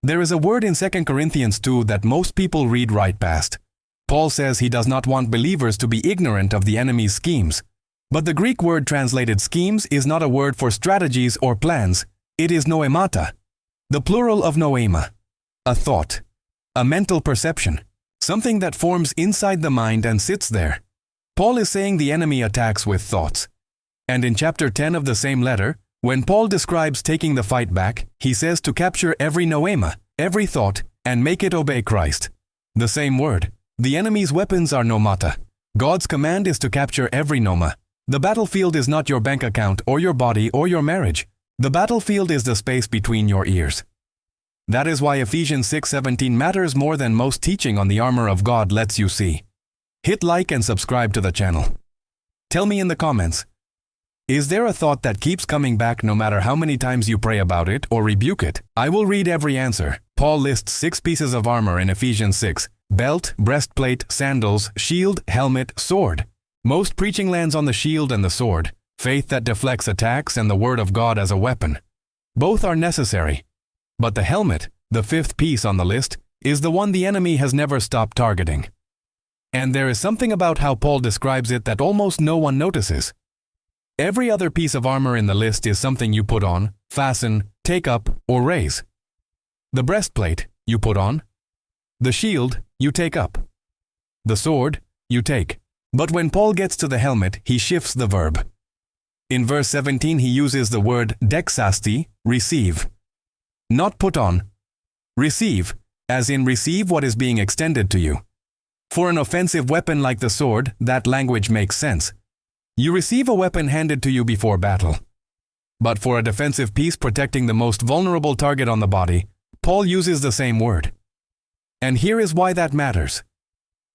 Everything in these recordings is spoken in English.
There is a word in 2 Corinthians 2 that most people read right past. Paul says he does not want believers to be ignorant of the enemy's schemes. But the Greek word translated schemes is not a word for strategies or plans. It is noemata, the plural of noema, a thought, a mental perception, something that forms inside the mind and sits there. Paul is saying the enemy attacks with thoughts. And in chapter 10 of the same letter, when Paul describes taking the fight back, he says to capture every noema, every thought, and make it obey Christ. The same word. The enemy's weapons are nomata. God's command is to capture every noma. The battlefield is not your bank account or your body or your marriage. The battlefield is the space between your ears. That is why Ephesians 6:17 matters more than most teaching on the armor of God lets you see. Hit like and subscribe to the channel. Tell me in the comments, is there a thought that keeps coming back no matter how many times you pray about it or rebuke it? I will read every answer. Paul lists 6 pieces of armor in Ephesians 6. Belt, breastplate, sandals, shield, helmet, sword. Most preaching lands on the shield and the sword, faith that deflects attacks and the word of God as a weapon. Both are necessary. But the helmet, the 5th piece on the list, is the one the enemy has never stopped targeting. And there is something about how Paul describes it that almost no one notices. Every other piece of armor in the list is something you put on, fasten, take up, or raise. The breastplate, you put on. The shield, you take up. The sword, you take. But when Paul gets to the helmet, he shifts the verb. In verse 17 he uses the word dexasti, receive. Not put on. Receive, as in receive what is being extended to you. For an offensive weapon like the sword, that language makes sense. You receive a weapon handed to you before battle. But for a defensive piece protecting the most vulnerable target on the body, Paul uses the same word. And here is why that matters.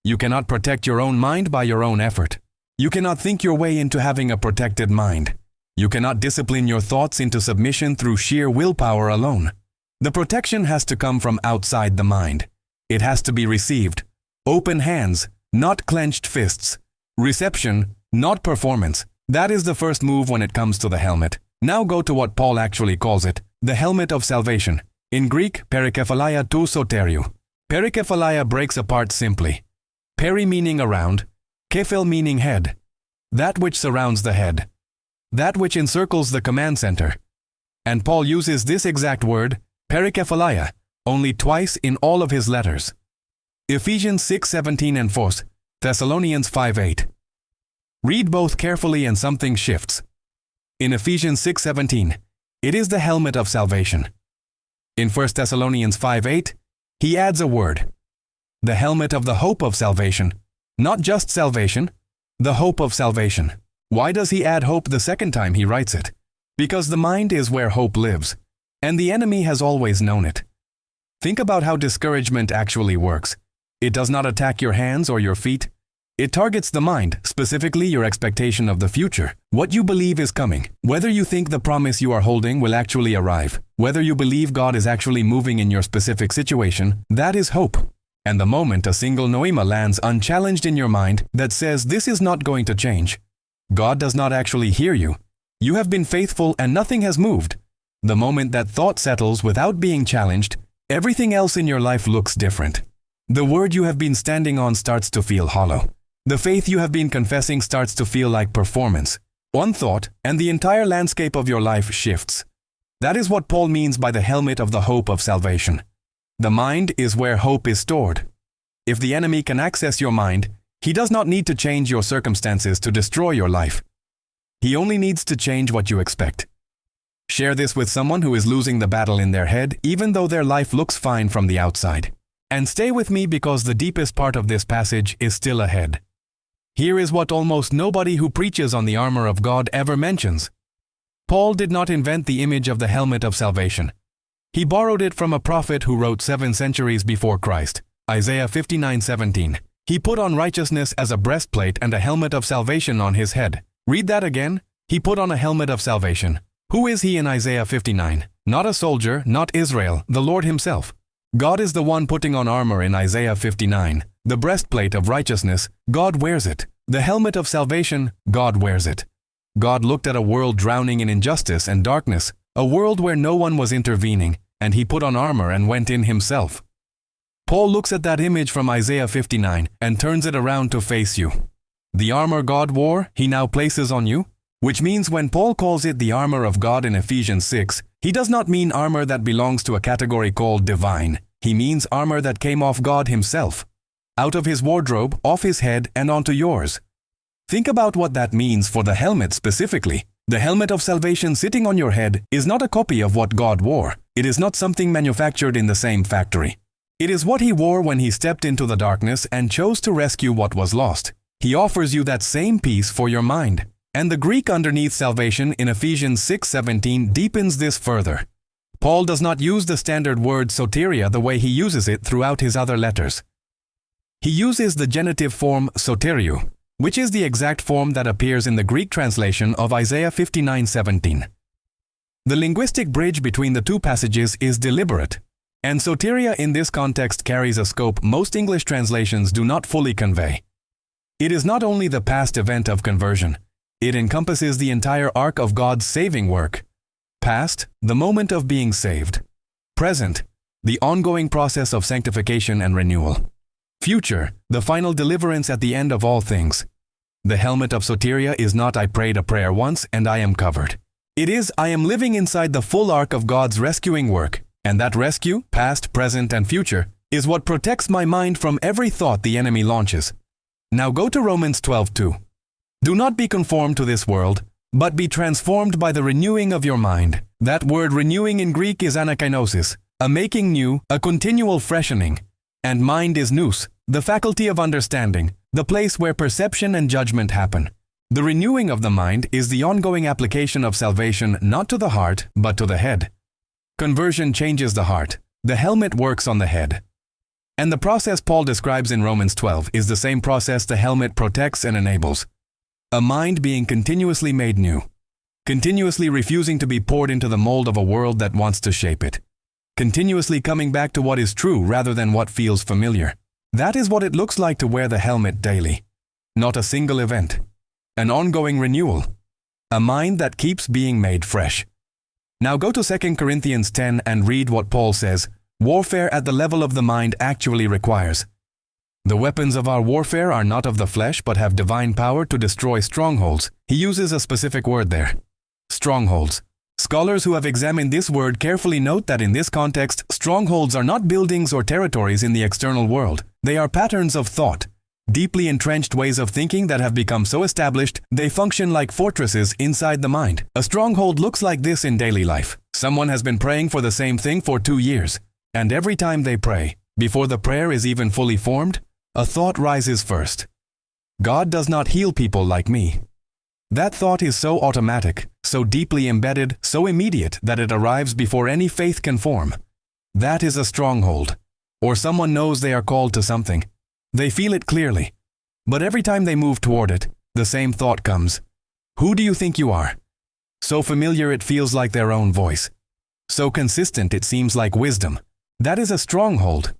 You cannot protect your own mind by your own effort. You cannot think your way into having a protected mind. You cannot discipline your thoughts into submission through sheer willpower alone. The protection has to come from outside the mind. It has to be received. Open hands, not clenched fists. Reception, not performance. That is the first move when it comes to the helmet. Now go to what Paul actually calls it, the helmet of salvation. In Greek, perikephalia tou soteriou. Perikephalia breaks apart simply. Peri meaning around, kephel meaning head. That which surrounds the head. That which encircles the command center. And Paul uses this exact word, perikephalia, only twice in all of his letters. Ephesians 6:17 and 4, Thessalonians 5:8. Read both carefully and something shifts. In Ephesians 6:17, it is the helmet of salvation. In 1 Thessalonians 5:8, he adds a word. The helmet of the hope of salvation. Not just salvation, the hope of salvation. Why does he add hope the second time he writes it? Because the mind is where hope lives, and the enemy has always known it. Think about how discouragement actually works. It does not attack your hands or your feet. It targets the mind, specifically your expectation of the future, what you believe is coming, whether you think the promise you are holding will actually arrive, whether you believe God is actually moving in your specific situation. That is hope. And the moment a single noema lands unchallenged in your mind that says this is not going to change, God does not actually hear you. You have been faithful and nothing has moved. The moment that thought settles without being challenged, everything else in your life looks different. The word you have been standing on starts to feel hollow. The faith you have been confessing starts to feel like performance. One thought, and the entire landscape of your life shifts. That is what Paul means by the helmet of the hope of salvation. The mind is where hope is stored. If the enemy can access your mind, he does not need to change your circumstances to destroy your life. He only needs to change what you expect. Share this with someone who is losing the battle in their head, even though their life looks fine from the outside. And stay with me because the deepest part of this passage is still ahead. Here is what almost nobody who preaches on the armor of God ever mentions. Paul did not invent the image of the helmet of salvation. He borrowed it from a prophet who wrote 7 centuries before Christ, Isaiah 59:17. He put on righteousness as a breastplate and a helmet of salvation on his head. Read that again. He put on a helmet of salvation. Who is he in Isaiah 59? Not a soldier, not Israel, the Lord himself. God is the one putting on armor in Isaiah 59. The breastplate of righteousness, God wears it. The helmet of salvation, God wears it. God looked at a world drowning in injustice and darkness, a world where no one was intervening, and he put on armor and went in himself. Paul looks at that image from Isaiah 59 and turns it around to face you. The armor God wore, he now places on you, which means when Paul calls it the armor of God in Ephesians 6, he does not mean armor that belongs to a category called divine. He means armor that came off God himself, out of his wardrobe, off his head, and onto yours. Think about what that means for the helmet specifically. The helmet of salvation sitting on your head is not a copy of what God wore. It is not something manufactured in the same factory. It is what he wore when he stepped into the darkness and chose to rescue what was lost. He offers you that same peace for your mind. And the Greek underneath salvation in Ephesians 6:17 deepens this further. Paul does not use the standard word soteria the way he uses it throughout his other letters. He uses the genitive form soteriou, which is the exact form that appears in the Greek translation of Isaiah 59:17. The linguistic bridge between the two passages is deliberate, and soteria in this context carries a scope most English translations do not fully convey. It is not only the past event of conversion, it encompasses the entire arc of God's saving work. Past, the moment of being saved. Present, the ongoing process of sanctification and renewal. Future, the final deliverance at the end of all things. The helmet of soteria is not I prayed a prayer once and I am covered. It is I am living inside the full arc of God's rescuing work, and that rescue, past, present, and future, is what protects my mind from every thought the enemy launches. Now go to Romans 12:2. Do not be conformed to this world, but be transformed by the renewing of your mind. That word renewing in Greek is anakainosis, a making new, a continual freshening. And mind is nous, the faculty of understanding, the place where perception and judgment happen. The renewing of the mind is the ongoing application of salvation not to the heart, but to the head. Conversion changes the heart. The helmet works on the head. And the process Paul describes in Romans 12 is the same process the helmet protects and enables. A mind being continuously made new, continuously refusing to be poured into the mold of a world that wants to shape it, continuously coming back to what is true rather than what feels familiar. That is what it looks like to wear the helmet daily. Not a single event. An ongoing renewal. A mind that keeps being made fresh. Now go to 2 Corinthians 10 and read what Paul says warfare at the level of the mind actually requires. The weapons of our warfare are not of the flesh but have divine power to destroy strongholds. He uses a specific word there. Strongholds. Scholars who have examined this word carefully note that in this context, strongholds are not buildings or territories in the external world. They are patterns of thought, deeply entrenched ways of thinking that have become so established they function like fortresses inside the mind. A stronghold looks like this in daily life. Someone has been praying for the same thing for 2 years, and every time they pray, before the prayer is even fully formed, a thought rises first. God does not heal people like me. That thought is so automatic, so deeply embedded, so immediate that it arrives before any faith can form. That is a stronghold. Or someone knows they are called to something. They feel it clearly. But every time they move toward it, the same thought comes. Who do you think you are? So familiar it feels like their own voice. So consistent it seems like wisdom. That is a stronghold.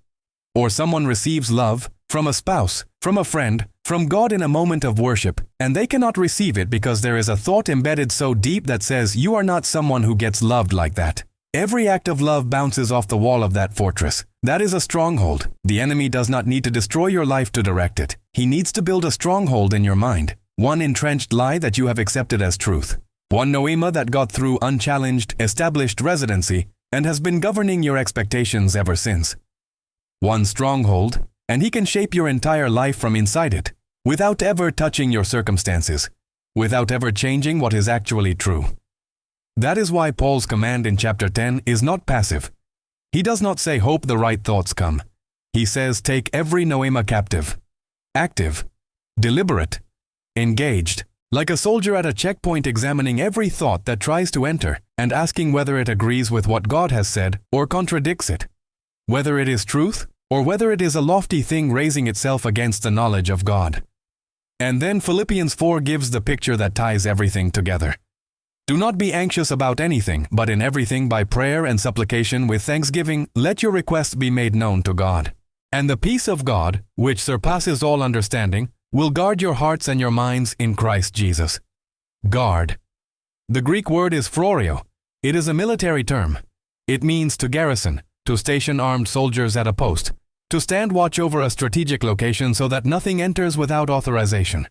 Or someone receives love from a spouse, from a friend, from God in a moment of worship, and they cannot receive it because there is a thought embedded so deep that says you are not someone who gets loved like that. Every act of love bounces off the wall of that fortress. That is a stronghold. The enemy does not need to destroy your life to direct it. He needs to build a stronghold in your mind, one entrenched lie that you have accepted as truth, one noema that got through unchallenged, established residency and has been governing your expectations ever since. One stronghold, and he can shape your entire life from inside it, without ever touching your circumstances, without ever changing what is actually true. That is why Paul's command in chapter 10 is not passive. He does not say hope the right thoughts come. He says take every noema captive. Active, deliberate, engaged, like a soldier at a checkpoint examining every thought that tries to enter and asking whether it agrees with what God has said or contradicts it, whether it is truth or whether it is a lofty thing raising itself against the knowledge of God. And then Philippians 4 gives the picture that ties everything together. Do not be anxious about anything, but in everything by prayer and supplication with thanksgiving, let your requests be made known to God. And the peace of God, which surpasses all understanding, will guard your hearts and your minds in Christ Jesus. Guard. The Greek word is phrorio. It is a military term. It means to garrison, to station armed soldiers at a post, to stand watch over a strategic location so that nothing enters without authorization.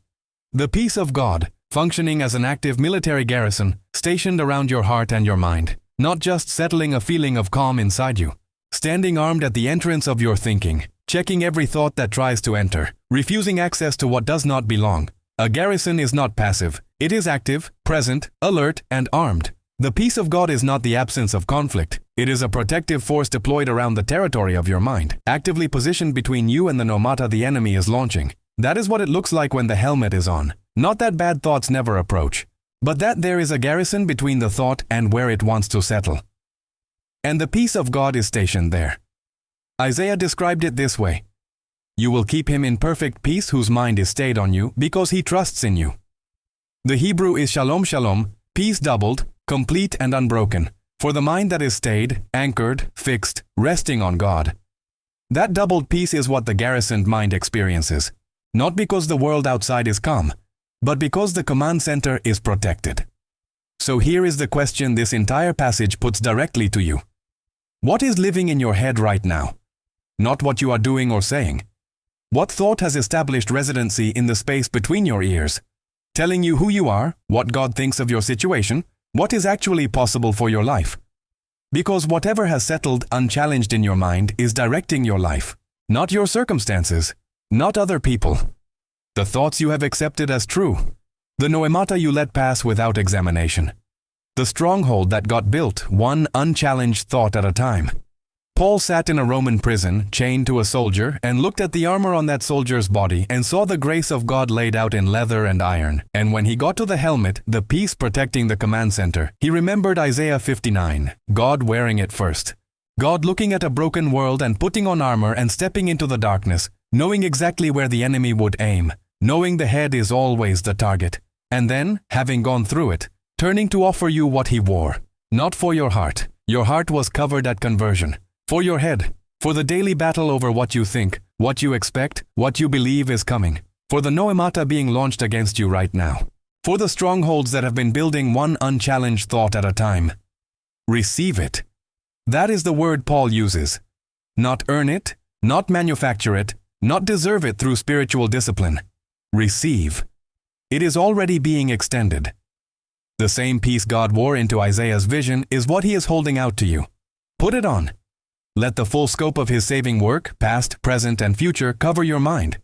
The peace of God, functioning as an active military garrison, stationed around your heart and your mind, not just settling a feeling of calm inside you. Standing armed at the entrance of your thinking, checking every thought that tries to enter, refusing access to what does not belong. A garrison is not passive, it is active, present, alert, and armed. The peace of God is not the absence of conflict. It is a protective force deployed around the territory of your mind, actively positioned between you and the nomata the enemy is launching. That is what it looks like when the helmet is on. Not that bad thoughts never approach, but that there is a garrison between the thought and where it wants to settle. And the peace of God is stationed there. Isaiah described it this way: "You will keep him in perfect peace whose mind is stayed on you because he trusts in you." The Hebrew is shalom shalom, peace doubled, complete and unbroken, for the mind that is stayed, anchored, fixed, resting on God. That doubled peace is what the garrisoned mind experiences, not because the world outside is calm, but because the command center is protected. So here is the question this entire passage puts directly to you. What is living in your head right now? Not what you are doing or saying. What thought has established residency in the space between your ears, telling you who you are, what God thinks of your situation, what is actually possible for your life? Because whatever has settled unchallenged in your mind is directing your life, not your circumstances, not other people. The thoughts you have accepted as true, the noemata you let pass without examination, the stronghold that got built one unchallenged thought at a time. Paul sat in a Roman prison, chained to a soldier, and looked at the armor on that soldier's body and saw the grace of God laid out in leather and iron. And when he got to the helmet, the peace protecting the command center, he remembered Isaiah 59, God wearing it first. God looking at a broken world and putting on armor and stepping into the darkness, knowing exactly where the enemy would aim, knowing the head is always the target. And then, having gone through it, turning to offer you what he wore. Not for your heart. Your heart was covered at conversion. For your head, for the daily battle over what you think, what you expect, what you believe is coming, for the noemata being launched against you right now, for the strongholds that have been building one unchallenged thought at a time. Receive it. That is the word Paul uses. Not earn it, not manufacture it, not deserve it through spiritual discipline. Receive. It is already being extended. The same peace God wore into Isaiah's vision is what he is holding out to you. Put it on. Let the full scope of his saving work, past, present, and future, cover your mind.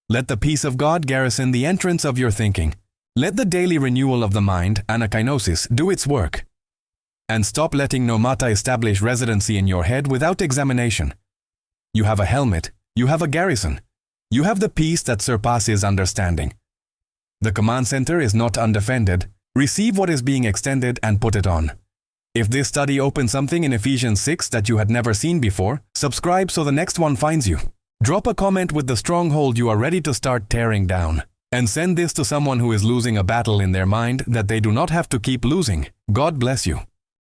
Let the peace of God garrison the entrance of your thinking. Let the daily renewal of the mind, anakainosis, do its work. And stop letting nomata establish residency in your head without examination. You have a helmet. You have a garrison. You have the peace that surpasses understanding. The command center is not undefended. Receive what is being extended and put it on. If this study opened something in Ephesians 6 that you had never seen before, subscribe so the next one finds you. Drop a comment with the stronghold you are ready to start tearing down. And send this to someone who is losing a battle in their mind that they do not have to keep losing. God bless you.